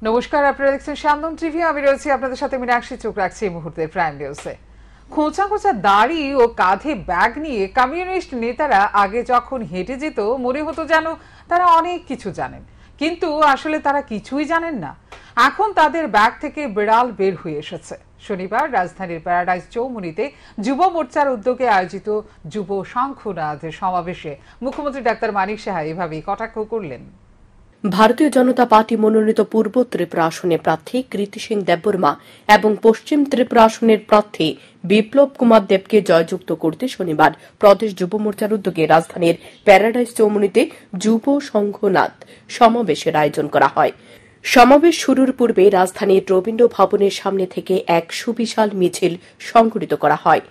নমস্কার, আপনারা দেখছেন সান্দন টিভি। আমি রয়েছি আপনাদের সাথে মীনাক্ষী। চোখ রাখছি এই মুহূর্তে প্রাইম নিউজে। খোঁচা খোঁচা দাড়ি ও কাঁধে ব্যাগ নিয়ে কমিউনিস্ট নেতারা আগে যখন হেঁটে যেত মনে হতো যেন তারা অনেক কিছু জানেন, কিন্তু আসলে তারা কিছুই জানেন না। এখন তাদের ব্যাগ থেকে বিড়াল বের হয়ে এসেছে। শনিবার রাজধানীর প্যারাডাইস চৌমুহনীতে যুব মোর্চার উদ্যোগে আয়োজিত যুব শঙ্খনাদ সমাবেশে মুখ্যমন্ত্রী ডাক্তার মানিক সাহা এভাবেই কটাক্ষ করলেন। ভারতীয় জনতা পার্টি মনোনীত পূর্ব ত্রিপুরা আসনের প্রার্থী কৃতি সিং দেববর্মা এবং পশ্চিম ত্রিপুরা আসনের প্রার্থী বিপ্লব কুমার দেবকে জয়যুক্ত করতে শনিবার প্রদেশ যুব মোর্চার উদ্যোগে রাজধানীর প্যারাডাইস চৌমুহনীতে যুব শঙ্খনাদ সমাবেশের আয়োজন করা হয়। সমাবেশ শুরুর পূর্বে রাজধানীর রবীন্দ্র ভবনের সামনে থেকে এক সুবিশাল মিছিল সংঘটিত করা হয়।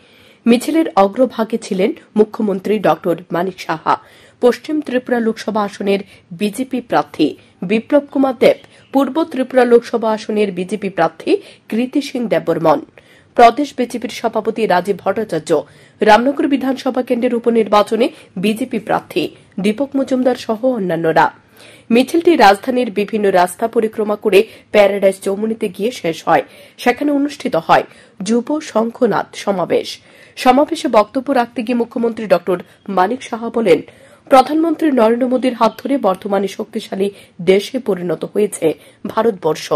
মিছিলের অগ্রভাগে ছিলেন মুখ্যমন্ত্রী ড মানিক সাহা, পশ্চিম ত্রিপুরা লোকসভা আসনের বিজেপি প্রার্থী বিপ্লব কুমার দেব, পূর্ব ত্রিপুরা লোকসভা আসনের বিজেপি প্রার্থী কৃতি সিং দেববর্মন, প্রদেশ বিজেপির সভাপতি রাজীব ভট্টাচার্য, রামনগর বিধানসভা কেন্দ্রের উপনির্বাচনে বিজেপি প্রার্থী দীপক মজুমদার সহ অন্যান্যরা। মিছিলটি রাজধানীর বিভিন্ন রাস্তা পরিক্রমা করে প্যারাডাইস চৌমুহনীতে গিয়ে শেষ হয়। সেখানে অনুষ্ঠিত হয় যুব শঙ্খনাদ সমাবেশ। সমাবেশে বক্তব্য রাখতে গিয়ে মুখ্যমন্ত্রী ড মানিক সাহা বলেন, প্রধানমন্ত্রী নরেন্দ্র মোদীর হাত ধরে বর্তমানে শক্তিশালী দেশে পরিণত হয়েছে ভারতবর্ষ।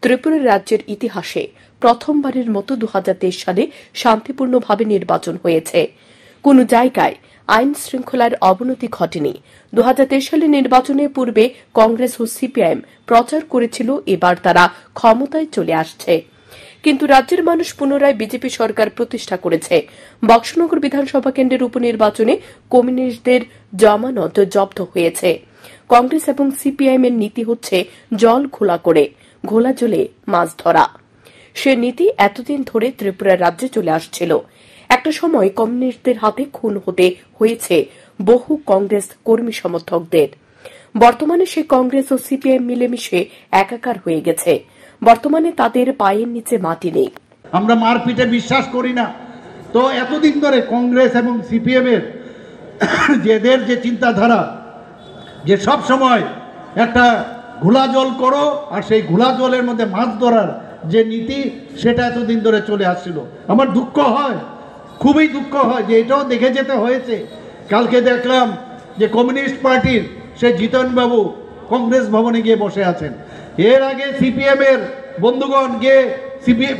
ত্রিপুরা রাজ্যের ইতিহাসে প্রথমবারের মতো 2023 সালে শান্তিপূর্ণভাবে নির্বাচন হয়েছে। কোন জায়গায় আইন শৃঙ্খলার অবনতি ঘটেনি। 2023 সালে নির্বাচনের পূর্বে কংগ্রেস ও সিপিআইএম প্রচার করেছিল এবার তারা ক্ষমতায় চলে আসছে, কিন্তু রাজ্যের মানুষ পুনরায় বিজেপি সরকার প্রতিষ্ঠা করেছে। বক্সনগর বিধানসভা কেন্দ্রের উপনির্বাচনে কমিউনিস্টদের জামানত জব্দ হয়েছে। কংগ্রেস এবং সিপিআইএম এর নীতি হচ্ছে জল ঘোলা করে ঘোলা জলে মাছ ধরা। সে নীতি এতদিন ধরে ত্রিপুরা রাজ্যে চলে আসছিল। একটা সময় কমিউনিস্টদের হাতে খুন হতে হয়েছে বহু কংগ্রেস কর্মী সমর্থকদের। বর্তমানে সে কংগ্রেস ও সিপিআইএম মিলেমিশে একাকার হয়ে গেছে। বর্তমানে তাদের পায়ের নিচে মাটি নেই। আমরা মারপিটে বিশ্বাস করি না। তো এতদিন ধরে কংগ্রেস এবং সিপিএম এর এদের যে চিন্তাধারা, যে সব সময় একটা ঘোলা জল করো আর সেই ঘোলা জলের মধ্যে মাছ ধরার যে নীতি, সেটা এতদিন ধরে চলে আসছিল। আমার দুঃখ হয়, খুবই দুঃখ হয় যে এটাও দেখে যেতে হয়েছে। কালকে দেখলাম যে কমিউনিস্ট পার্টির সে জিতন বাবু কংগ্রেস ভবনে গিয়ে বসে আছেন। এর আগে সিপিএম এর বন্ধুগণ গিয়ে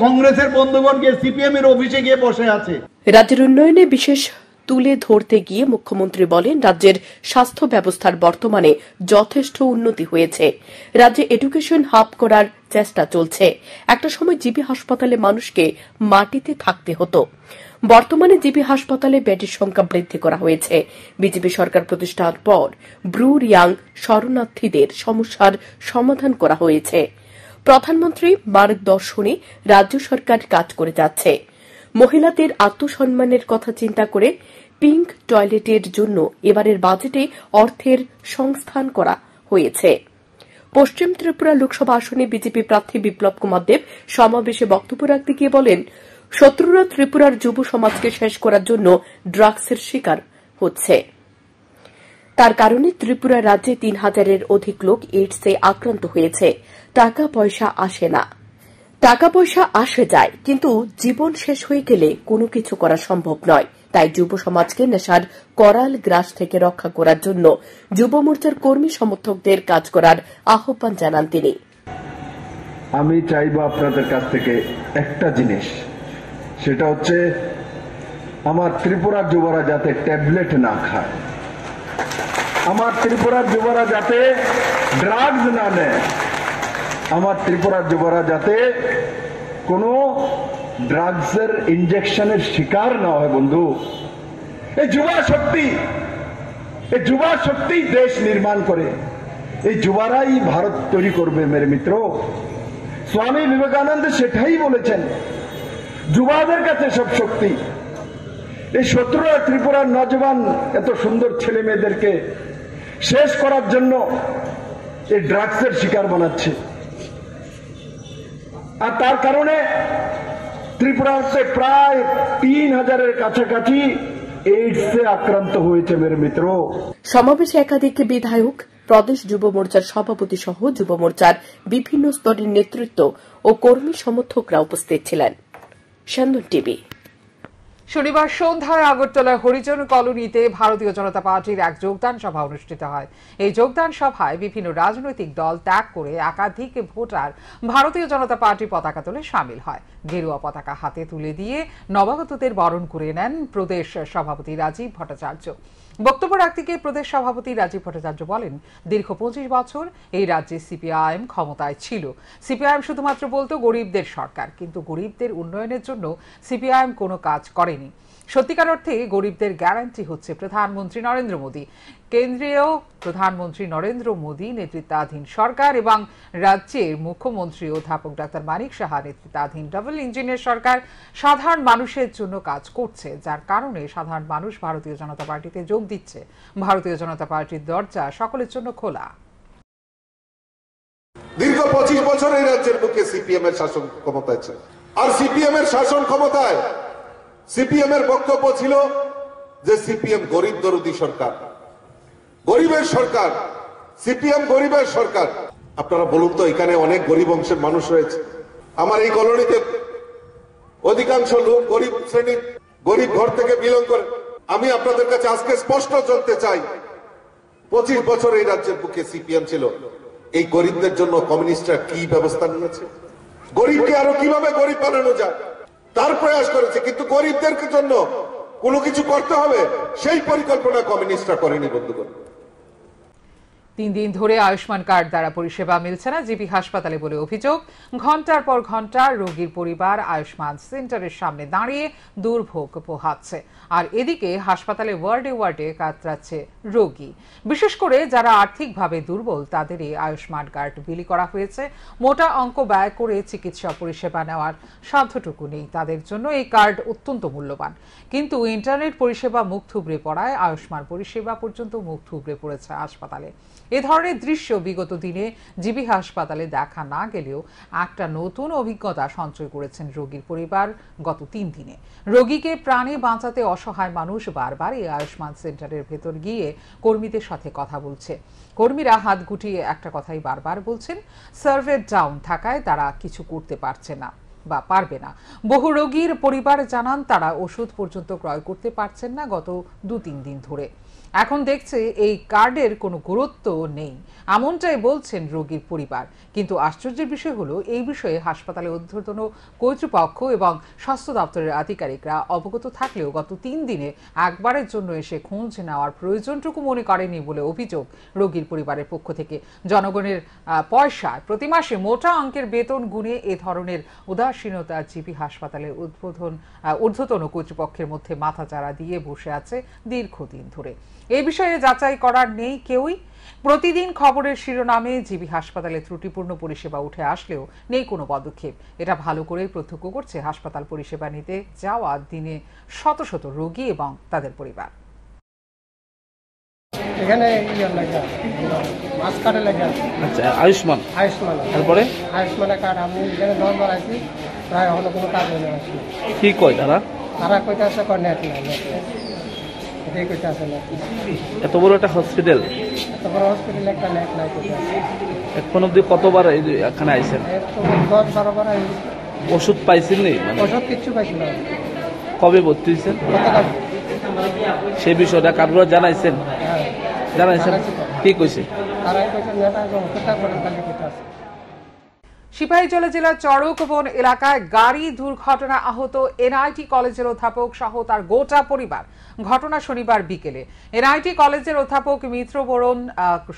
কংগ্রেসের বন্ধুগণ গিয়ে সিপিএম এর অফিসে গিয়ে বসে আছে। রাজ্যের উন্নয়নে বিশেষ তুলে ধরতে গিয়ে মুখ্যমন্ত্রী বলেন, রাজ্যের স্বাস্থ্য ব্যবস্থার বর্তমানে যথেষ্ট উন্নতি হয়েছে। রাজ্যে এডুকেশন হাব করার চেষ্টা চলছে। একটা সময় জিবি হাসপাতালে মানুষকে মাটিতে থাকতে হতো। বর্তমানে জিবি হাসপাতালে বেডের সংখ্যা বৃদ্ধি করা হয়েছে। বিজেপি সরকার প্রতিষ্ঠার পর ব্রু রিয়াং শরণার্থীদের সমস্যার সমাধান করা হয়েছে। প্রধানমন্ত্রী মার্গদর্শনে রাজ্য সরকার কাজ করে যাচ্ছে। মহিলাদের আত্মসম্মানের কথা চিন্তা করে পিঙ্ক টয়লেটের জন্য এবারের বাজেটে অর্থের সংস্থান করা হয়েছে। পশ্চিম ত্রিপুরা লোকসভা আসনে বিজেপি প্রার্থী বিপ্লব কুমার দেব সমাবেশে বক্তব্য রাখতে গিয়ে বলেন, শত্রুরা ত্রিপুরার যুব সমাজকে শেষ করার জন্য ড্রাগসের শিকার হচ্ছে। তার কারণে ত্রিপুরা রাজ্যে 3000-এর অধিক লোক এইডসে আক্রান্ত হয়েছে। টাকা পয়সা আসে না, টাকা পয়সা আসে যায়, কিন্তু জীবন শেষ হয়ে গেলে কোনো কিছু করা সম্ভব নয়। তাই যুব সমাজকে নেশার করাল গ্রাস থেকে রক্ষা করার জন্য যুব মোর্চার কর্মী সমর্থকদের কাজ করার আহ্বান জানান তিনি। আমি চাইব আপনাদের কাছ থেকে একটা জিনিস, সেটা হচ্ছে আমার ত্রিপুরার যুবরা যাতে ট্যাবলেট না খায়, আমার ত্রিপুরার যুবরা যাতে ড্রাগস না নেয়, আমার ত্রিপুরার যুবরা যাতে কোনো ড্রাগসের ইনজেকশনের শিকার না হয়। বন্ধু, এই যুবা শক্তি দেশ নির্মাণ করে। এই যুবারাই ভারত তৈরি করবে মেরে মিত্র। স্বামী বিবেকানন্দ সেটাই বলেছেন, যুবাদের কাছে সব শক্তি। এই শত্রুরা ত্রিপুরার নজওয়ান এত সুন্দর ছেলে মেয়েদেরকে শেষ করার জন্য এই ড্রাগসের শিকার বানাচ্ছে। আর তার কারণে ত্রিপুরাতে প্রায় 3000-এর কাছাকাছি এইডসে আক্রান্ত হয়েছে মেরে মিত্র। সমাবেশে একাধিক বিধায়ক, প্রদেশ যুব মোর্চার সভাপতি সহ যুব মোর্চার বিভিন্ন স্তরের নেতৃত্ব ও কর্মী সমর্থকরা উপস্থিত ছিলেন। স্যান্দন টিভি। শনিবার সন্ধ্যায় আগরতলার হরিজন কলোনিতে ভারতীয় জনতা পার্টির এক যোগদান সভা অনুষ্ঠিত হয়। এই যোগদান সভায় বিভিন্ন রাজনৈতিক দল ত্যাগ করে একাধিক ভোটার ভারতীয় জনতা পার্টির পতাকা তোলে সামিল হয়। গেরুয়া পতাকা হাতে তুলে দিয়ে নবাগতদের বরণ করে নেন প্রদেশ সভাপতি রাজীব ভট্টাচার্য। বক্তব্য রাখতে গিয়ে প্রদেশ সভাপতি রাজীব ভট্টাচার্য বলেন, দীর্ঘ 25 বছর এই রাজ্যে সিপিআইএম ক্ষমতায় ছিল। সিপিআইএম শুধুমাত্র বলতো গরিবদের সরকার, কিন্তু গরিবদের উন্নয়নের জন্য সিপিআইএম কোনো কাজ করেনি। সত্যিকার অর্থে গরিবদের গ্যারান্টি হচ্ছে প্রধানমন্ত্রী নরেন্দ্র মোদী। কেন্দ্রীয় প্রধানমন্ত্রী নরেন্দ্র মোদী নেতৃত্বাধীন সরকার এবং রাজ্যের মুখ্যমন্ত্রী অধ্যাপক ডক্টর মানিক সাহা নেতৃত্বাধীন ডাবল ইঞ্জিনের সরকার সাধারণ মানুষের জন্য কাজ করছে, যার কারণে সাধারণ মানুষ ভারতীয় জনতা পার্টিতে যোগ দিচ্ছে। ভারতীয় জনতা পার্টির দরজা সকলের জন্য খোলা। দীর্ঘ 25 বছর এই রাজ্যের বুকে সিপিএম এর শাসন ক্ষমতায় ছিল, আর সিপিএম এর শাসন ক্ষমতায় সিপিএম এর বক্তব্য ছিল যে সিপিএম গরিব দরদি সরকার, গরিবের সরকার, সিপিএম গরিবের সরকার। আপনারা বলুন তো, এখানে অনেক গরিব অংশের মানুষ রয়েছে। আমার এই কলোনিতে অধিকাংশ লোক গরিব শ্রেণীর, গরিব ঘর থেকে বিলং করে। আমি আপনাদের কাছে আজকে স্পষ্ট জানতে চাই, 25 বছর এই রাজ্যের বুকে সিপিএম ছিল, এই গরিবদের জন্য কমিউনিস্টরা কি ব্যবস্থা নিয়েছে? গরিবকে আরো কিভাবে গরিব বানানো যায় তার প্রয়াস করেছে, কিন্তু গরিবদের জন্য কোনো কিছু করতে হবে সেই পরিকল্পনা কমিউনিস্টরা করেনি। বন্ধুগণ, 3 দিন ধরে আয়ুষ্মান কার্ড দ্বারা পরিষেবা মিলছে না জিবি হাসপাতালে বলে অভিযোগ। ঘন্টার পর ঘন্টা রোগীর পরিবার আয়ুষ্মান সেন্টারের সামনে দাঁড়িয়ে দুর্ভোগ পোহাচ্ছে, আর এদিকে হাসপাতালে ওয়ার্ডে ওয়ার্ডে কাতরাচ্ছে রোগী। বিশেষ করে যারা আর্থিকভাবে দুর্বল তাদেরই আয়ুষ্মান কার্ড বিলি করা হয়েছে। মোটা অঙ্ক ব্যয় করে চিকিৎসা পরিষেবা নেওয়ার সাধ্যটুকু নেই তাদের জন্য। এই কার্ড অত্যন্ত মূল্যবান, কিন্তু ইন্টারনেট পরিষেবা মুখ থুবড়ে পড়ায় আয়ুষ্মান পরিষেবা পর্যন্ত মুখ থুবড়ে পড়েছে হাসপাতালে। এ ধরনের দৃশ্য বিগত দিনে জিবি হাসপাতালে দেখা না গেলেও একটা নতুন অভিজ্ঞতা সঞ্চয় করেছেন রোগীর পরিবার গত 3 দিনে। রোগীকে প্রাণে বাঁচাতে অসহায় মানুষ বারবার এই আয়ুষ্মান সেন্টারের ভেতর গিয়ে কর্মীদের সাথে কথা বলছে। কর্মীরা হাত গুটিয়ে একটা কথাই বারবার বলছেন, সার্ভার ডাউন থাকায় তারা কিছু করতে পারছে না বা পারবে না। বহু রোগীর পরিবার জানান তারা ওষুধ পর্যন্ত ক্রয় করতে পারছেন না গত 2-3 দিন ধরে। এখন দেখছে এই কার্ডের কোনো গুরুত্ব নেই, এমনটাই বলছেন রোগীর পরিবার। কিন্তু আশ্চর্যের বিষয় হলো, এই বিষয়ে হাসপাতালে ঊর্ধ্বতন কর্তৃপক্ষ এবং স্বাস্থ্য দপ্তরের আধিকারিকরা অবগত থাকলেও গত 3 দিনে একবারের জন্য এসে খোঁজ নেওয়ার প্রয়োজনটুকু মনে করেনি বলে অভিযোগ রোগীর পরিবারের পক্ষ থেকে। জনগণের পয়সায় প্রতি মাসে মোটা অঙ্কের বেতন গুনে এ ধরনের উদাসীনতা জিবি হাসপাতালের ঊর্ধ্বতন কর্তৃপক্ষের মধ্যে মাথাচাড়া দিয়ে বসে আছে দীর্ঘদিন ধরে। এই বিষয়ে যাচাই করার নেই কেউই। প্রতিদিন খবরের শিরোনামে জিবি হাসপাতালে ত্রুটিপূর্ণ পরিষেবা উঠে আসলেও নেই কোনো পদক্ষেপ। এটা ভালো করেই প্রত্যক্ষ করছে হাসপাতাল পরিষেবা নিতে যাওয়া দিনে শত শত রোগী এবং তাদের পরিবার। এখানে আয়ুষ্মান তারপরে আয়ুষ্মানের কার্ড আমি এখানে 10 বার আছি, প্রায় এখনো কোনো কাজ হয়ে আসছে। কি কয় তারা কইতে আসে নেট নাই, এটাই কইতে আসে না। এত বড় একটা হসপিটাল, এত বড় হসপিটালে একটা নেট নাই কইতে আসে। এখন অব্দি কতবার এখানে আইছেন? 10-12 বার আইছি। ওষুধ পাইছেন নি? ওষুধ কিচ্ছু পাইছি না। কবে ভর্তি হয়েছেন সেই বিষয়টা কারোর জানাইছেন? জানাইছেন, কি কইছে? তারাই কইছে নেট আগে ওষুধটা করে কালকে কইতে আসে। সিপাহীজলা জেলার চড়কবন এলাকায় গাড়ি দুর্ঘটনা আহত এনআইটি কলেজের অধ্যাপক সহ তার গোটা পরিবার। ঘটনা শনিবার বিকেলে। এনআইটি কলেজের অধ্যাপক মিত্রবরণ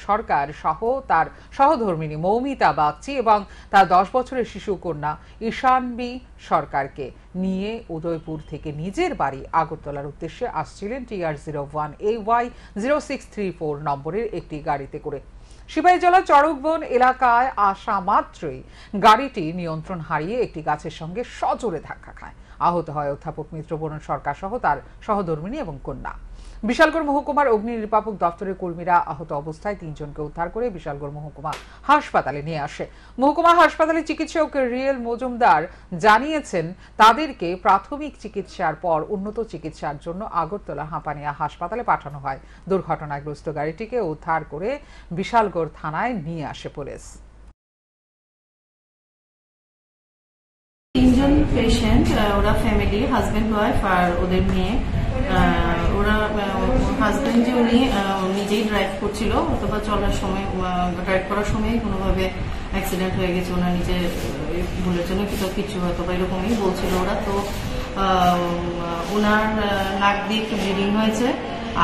সরকার সহ তার সহধর্মিণী মৌমিতা বাগচি এবং তার 10 বছরের শিশু কন্যা ঈশানবী সরকারকে নিয়ে উদয়পুর থেকে নিজের বাড়ি আগরতলার উদ্দেশ্যে আসছিলেন TR01AY 0634 নম্বরের একটি গাড়িতে করে। সিপাহীজলা চড়কবন এলাকায় আসা মাত্রই গাড়িটি নিয়ন্ত্রণ হারিয়ে একটি গাছের সঙ্গে সজোরে ধাক্কা খায়। আহত হয় অধ্যাপক মিত্রবরণ সরকার সহ তার সহধর্মিণী এবং কন্যা। বিশালগড় মহকুমার অগ্নি নির্বাপক দপ্তরের কর্মীরা আহত অবস্থায় 3 জনকে উদ্ধার করে বিশালগড় মহকুমা হাসপাতালে নিয়ে আসে। মহকুমা হাসপাতালে চিকিৎসক রিয়েল মজুমদার জানিয়েছেন, তাদেরকে প্রাথমিক চিকিৎসার পর উন্নত চিকিৎসার জন্য আগরতলা হাঁপানিয়া হাসপাতালে পাঠানো হয়। দুর্ঘটনাগ্রস্ত গাড়িটিকে উদ্ধার করে বিশালগড় থানায় নিয়ে আসে পুলিশ। 3 জন পেশেন্ট, ওরা ফ্যামিলি, হাজবেন্ড ওয়াইফ আর ওদের মেয়ে। ওরা হাজবেন্ড যে উনি নিজেই ড্রাইভ করছিল, অথবা চলার সময় ড্রাইভ করার সময় কোনোভাবে অ্যাক্সিডেন্ট হয়ে গেছে, ওনার নিজে ভুলের জন্য কিছু হয়তো বা এরকমই বলছিল ওরা। তো ওনার নাক দিয়ে একটু ব্লিডিং হয়েছে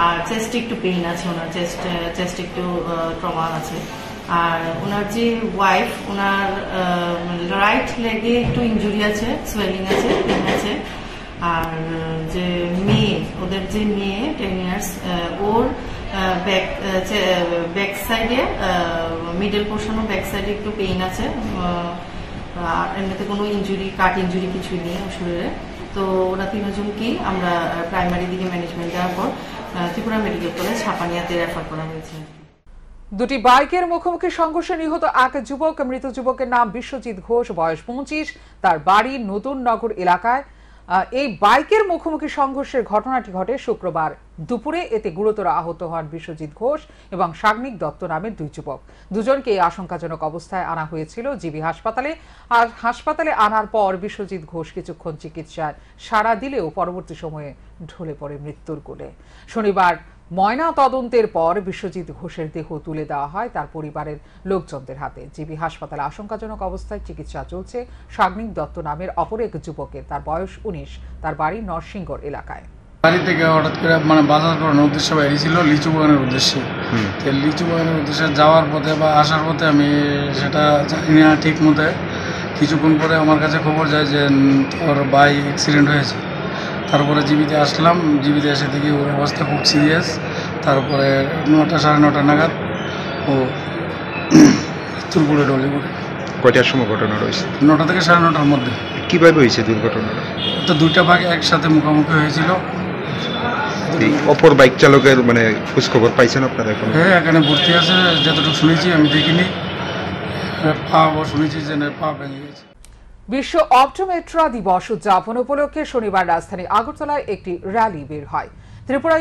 আর চেস্টে একটু পেইন আছে, ওনার চেস্টে একটু ট্রমা আছে। আর ওনার যে ওয়াইফ, ওনার রাইট লেগে একটু ইনজুরি আছে, সোয়েলিং আছে, পেইন আছে। আর যে মেয়ে, ওদের যে মেয়ে 10 ইয়ার্স, ওর ব্যাক সাইডে, মিডল পোর্শন ও ব্যাক সাইডে একটু পেইন আছে। আর এমনিতে কোনো ইনজুরি, কাট ইনজুরি কিছুই নেই ওর শরীরে। তো ওরা 3 জনকেই আমরা প্রাইমারি দিকে ম্যানেজমেন্ট দেওয়ার পর ত্রিপুরা মেডিকেল কলেজ হাঁপানিয়াতে রেফার করা হয়েছে। দুটি বাইকের মুখোমুখি সংঘর্ষে নিহত এক যুবক। মৃত যুবকের নাম বিশ্বজিৎ ঘোষ, বয়স 25, তার বাড়ি নতুন নগর এলাকায়। এই বাইকের মুখোমুখি সংঘর্ষের ঘটনাটি ঘটে শুক্রবার দুপুরে। এতে গুরুতর আহত হন বিশ্বজিৎ ঘোষ এবং সাগ্নিক দত্ত নামের 2 যুবক। দুজনকে আশঙ্কাজনক অবস্থায় আনা হয়েছিল জিবি হাসপাতালে। আর হাসপাতালে আনার পর বিশ্বজিৎ ঘোষ কিছুক্ষণ চিকিৎসায় সাড়া দিলেও পরবর্তী সময়ে ঢলে পড়ে মৃত্যুর কোলে। শনিবার ময়না তদন্তের পর বিশ্বজিৎ ঘোষের দেহ তুলে দেওয়া হয় তার পরিবারের লোকজনদের হাতে। জিবি হাসপাতালে আশঙ্কাজনক অবস্থায় চিকিৎসা চলছে সাগ্নিক দত্ত নামের অপর এক যুবকের। তার বয়স 19, তার বাড়ি নরসিংগড় এলাকায়। বাড়ি থেকে হঠাৎ করে বাজার করানোর উদ্দেশ্যে বেরিয়েছিল লিচু বাগানের উদ্দেশ্যে। তো লিচু বাগানের উদ্দেশ্যে যাওয়ার পথে বা আসার পথে আমি সেটা জানি না ঠিক মতো। কিছুক্ষণ পরে আমার কাছে খবর যায় যে ওর বাইক অ্যাক্সিডেন্ট হয়েছে। তারপরে জিবিতে আসলাম, জিবিতে এসে দেখি ওর অবস্থা খুব সিরিয়াস। তারপরে 9টা সাড়ে 9টা নাগাদ ও মৃত্যুর কোলে ঢলে পড়ে। কয়টার সময় ঘটনা রয়েছে? 9টা থেকে সাড়ে 9টার মধ্যে। কিভাবে হয়েছে দুর্ঘটনাটা? তো 2টা বাইক একসাথে মুখোমুখি হয়েছিল। অপর বাইক চালকের মানে খোঁজখবর পাইছেন আপনারা এখন? হ্যাঁ, এখানে ভর্তি আছে, যতটুকু শুনেছি, আমি দেখিনি। শুনেছি যে পা ভেঙে গেছে। বিশ্ব অপটোমেট্রা দিবস উদযাপন উপলক্ষে শনিবার রাজধানী আগরতলায় একটি র্যালি বের হয়। ত্রিপুরা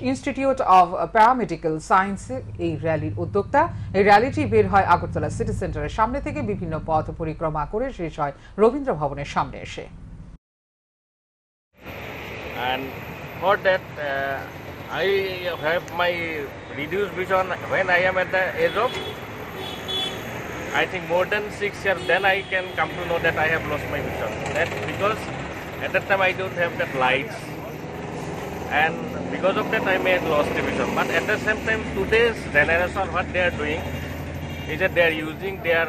ইনস্টিটিউট অব প্যারামেডিক্যাল সায়েন্সের এই র্যালির উদ্যোক্তা। এই র্যালিটি বের হয় আগরতলা সিটি সেন্টারের সামনে থেকে, বিভিন্ন পথ পরিক্রমা করে শেষ হয় রবীন্দ্র ভবনের সামনে এসে। And for that, I have my reduced vision when I am at the age of, I think, more than 6 years. Then I can come to know that I have lost my vision. That because at that time I don't have that lights, and because of that I may have lost the vision. But at the same time, today's generation, what they are doing is that they are using their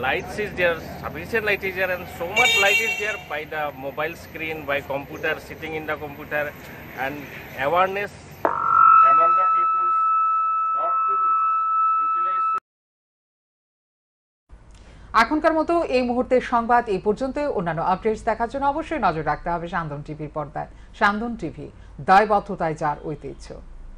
lights, is there sufficient light is there, and so much light is there by the mobile screen, by computer, sitting in the computer, and awareness among the people not to utilize. এখনকার মতো এই মুহূর্তের সংবাদ এই পর্যন্ত। অন্যান্য updates দেখার জন্য অবশ্যই নজর রাখতে হবে সান্দন টিভির পর্দায়। সান্দন টিভি, দায়বদ্ধতায় যার ঐতিহ্য।